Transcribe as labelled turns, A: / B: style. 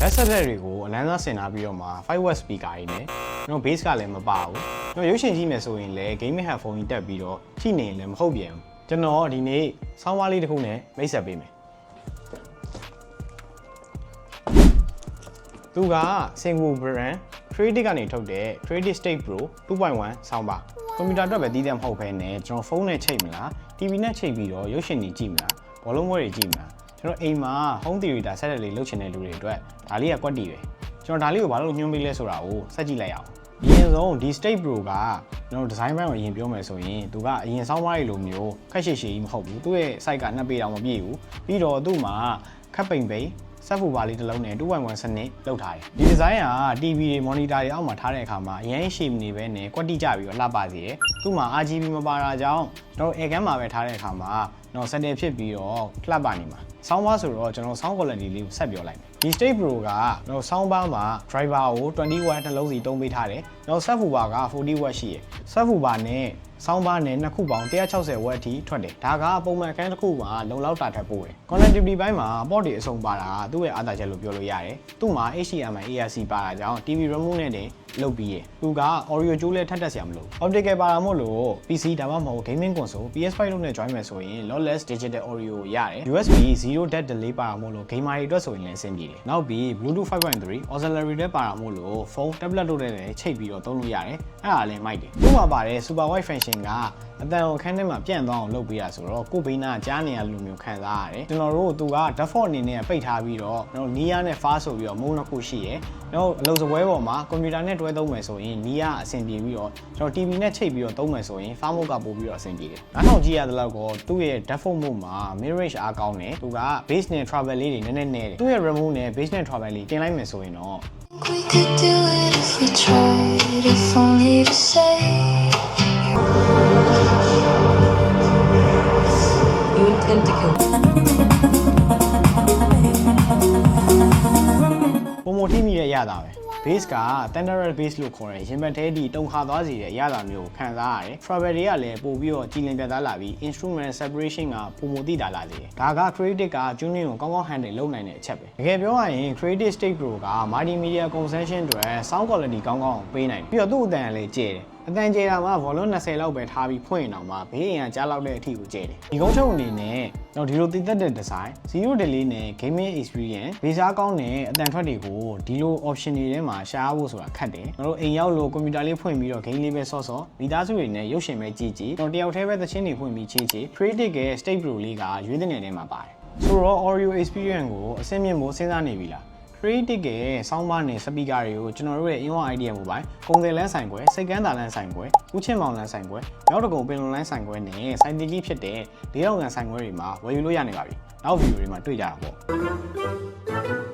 A: Headset တွေကိုအလန်းစားဆင်ထားပြီးတော့မှ 5W speaker တွေနဲ့ကျွန်တော် bass ကလည်းမပါဘူးကျွန်တော်ရုပ်ရှင်ကြည့်မယ်ဆိုရင်လည်း gaming headphone ကြီးတက်ပြီးတော့ကြည့်နေရင်လည်းမဟုတ်ပြန်ဘူးကျွန်တော်ဒီနေ့ဆောင်းပါးလေးတစ်ခုနဲ့မိတ်ဆက်ပေးမယ်သူက Singapore brand Creative ကနေထုတ်တဲ့ Creative State Pro 2.1 ဆောင်းပါးကွန်ပျူတာအတွက်ပဲတည်တယ်မဟုတ်ဘဲနဲ့ကျွန်တော်ဖုန်းနဲ့ချိန်မလား TV နဲ့ချိန်ပြီးတော့ရုပ်ရှင်တွေကြည့်မလားဘောလုံးပွဲတွေကြည့်မလားကျွန်တော်အိမ်မှာ home theater set လေးလုပ်ချင်တဲ့လူတွေအတွက်ဒါလေးကကွက်တီပဲကျွန်တော်ဒါလေးကိုဘာလို့ညွှန်းပေးလဲဆိုတာကိုစက်ကြည့်လိုက်အောင်အရင်ဆုံးဒီ State Pro ကကျွန်တော်ဒီဇိုင်းဘိုင်းကိုအရင်ပြောမယ်ဆိုရင်သူကအရင်ဆောင်းပါးတွေလိုမျိုးခက်ရှည်ရှည်ကြီးမဟုတ်ဘူးသူ့ရဲ့ site က2ပေတောင်မပြည့်ဘူးပြီးတော့သူ့မှာခက်ပိန်ပိန်စက်ဖူပါလေးတစ်လုံးနဲ့ 2.1 စနစ်လောက်ထားတယ်ဒီဒီဇိုင်းက TV တွေ monitor တွေအောက်မှာထားတဲ့အခါမှာအရင်ရှေ့မနေပဲနဲ့ကွက်တိကျပြီးတော့လှပစေတယ်သူ့မှာ RGB မပါတာကြောင့်ကျွန်တော် air gun မှာပဲထားတဲ့အခါမှာတော့ setting ဖြစ်ပြီးတော့လှပနေမှာဆောင်းပါးဆိုတော့ကျွန်တော် sound quality လေးကိုဆက်ပြောလိုက်မယ်ဒီ State Pro ကကျွန်တော် sound bar မှာ driver ကို20W နှလုံးစီတုံးပေးထားတယ်ကျွန်တော် subwoofer က 40W ရှိတယ် subwoofer နဲ့ဆောင်းပါးနဲ့နှစ်ခုပေါင်း 160W အထိထွက်တယ်ဒါကပုံမှန်အခန်းတစ်ခုမှာလုံလောက်တာထက်ပိုတယ် connectivity ဘိုင်းမှာ port တွေအစုံပါတာသူ့ရဲ့အားသာချက်လို့ပြောလို့ရတယ်သူ့မှာ HDMI ARC ပါတာကြောင့် TV remote နဲ့တင်လုပ်ပြီးရသူက audio ကြိုးလည်းထပ်တက်စရာမလို optical ပါတာမို့လို့ PC ဒါမှမဟုတ် gaming console PS5 လို့နဲ့ join မယ်ဆိုရင် lossless digital audio ကိုရတယ် USB 0 DAC delay ပါတာမို့လို့ gamer တွေအတွက်ဆိုရင်လည်းအဆင်ပြေတယ်နောက်ပြီး Bluetooth 5.3 auxiliary လည်းပါတာမို့လို့ phone tablet တို့နဲ့လည်းချိတ်ပြီးတော့သုံးလို့ရတယ်အဲ့ဒါလည်းမိုက်တယ်သူ့မှာပါတဲ့ super wide function ကအတန်ကိုခန်းထဲမှာပြန့်သွားအောင်လုပ်ပေးတာဆိုတော့ကိုဘေးနာကြားနေရလူမျိုးခံစားရတယ်ကျွန်တော်တို့သူက default အနေနဲ့ပိတ်ထားပြီးတော့ကျွန်တော်နီးယားနဲ့ fast ဆိုပြီးတော့ mode နှစ်ခုရှိရယ်နောက်အလုပ်စပွဲပေါ်မှာကွန်ပျူတာနဲ့တွဲသုံးမယ်ဆိုရင်နီးယားအဆင်ပြေပြီးတော့ကျွန်တော် TV နဲ့ချိတ်ပြီးတော့သုံးမယ်ဆိုရင် fast mode ကပို့ပြီးတော့အဆင်ပြေတယ်နောက်ထောင်ကြည့်ရတဲ့လောက်တော့သူ့ရဲ့ default mode မှာ mirrorage အားကောင်းတယ်သူက base နဲ့ travel လေးတွေနည်းနည်းနဲတယ်သူ့ရဲ့ remote နဲ့ base နဲ့ travel လေးတင်လိုက်မယ်ဆိုရင်တော့
B: We could do it if we tried, if only to say
C: You intend to kill me.
A: ပုံမထိမိတဲ့အရာသာပဲ base က standard base လို့ခေါ်တယ်ရင်ဘတ်သေးဒီတုံခါသွားစီတဲ့အရာသာမျိုးကိုခံစားရတယ် travel တွေကလည်းပို့ပြီးတော့ကြည်လင်ပြတ်သားလာပြီး instrument separation ကပုံမသိတာလာစေတယ်ဒါက creative က tuning ကိုကောင်းကောင်း handle လုပ်နိုင်တဲ့အချက်ပဲတကယ်ပြောရရင် creative state pro က multimedia consumption တွေ sound quality ကောင်းကောင်းပေးနိုင်ပြီးတော့သူ့အတန်လည်းကျဲတယ်အတန်ကျေတာမှာ volume 20လောက်ပဲထားပြီးဖွင့်ရင်တော့မှဘေးအင်ကကြားလောက်တဲ့အထိကိုကျဲတယ်ဒီကုန်းချုပ်အနေနဲ့တော့ဒီလိုတည်သက်တဲ့ design zero delay နဲ့ gaming experience ဘေးစားကောင်းတဲ့အတန်ထွက်တွေကိုဒီလို option တွေထဲမှာရှားဖို့ဆိုတာခက်တယ်ကျွန်တော်တို့အိမ်ရောက်လို့ကွန်ပျူတာလေးဖွင့်ပြီးတော့ game လေးပဲဆော့ဆော့မိသားစုတွေနဲ့ရုပ်ရှင်ပဲကြည့်ကြည့်ကျွန်တော်တယောက်တည်းပဲသချင်းတွေဖွင့်ပြီးချေချေ creative ရဲ့ state pro လေးကရွေးတဲ့နယ်ထဲမှာပါတယ်ဆိုတော့ audio experience ကိုအဆင့်မြင့်ဖို့စဉ်းစားနေပြီလားCreative ရဲ့ soundbar နဲ့ speaker တွေကိုကျွန်တော်တို့ရဲ့ in-one idea မိုဘိုင်းကုန်တယ်လန်းဆိုင်ခွဲစိတ်ကန်းသာလန်းဆိုင်ခွဲဦးချင်းမောင်လန်းဆိုင်ခွဲရောက်တကုံပင်လုံလန်းဆိုင်ခွဲနဲ့ဆိုင်တီကြီးဖြစ်တဲ့၄000ကန်ဆိုင်ခွဲတွေမှာဝယ်ယူလို့ရနေပါပြီနောက် video တွေမှာတွေ့ကြတာပေါ့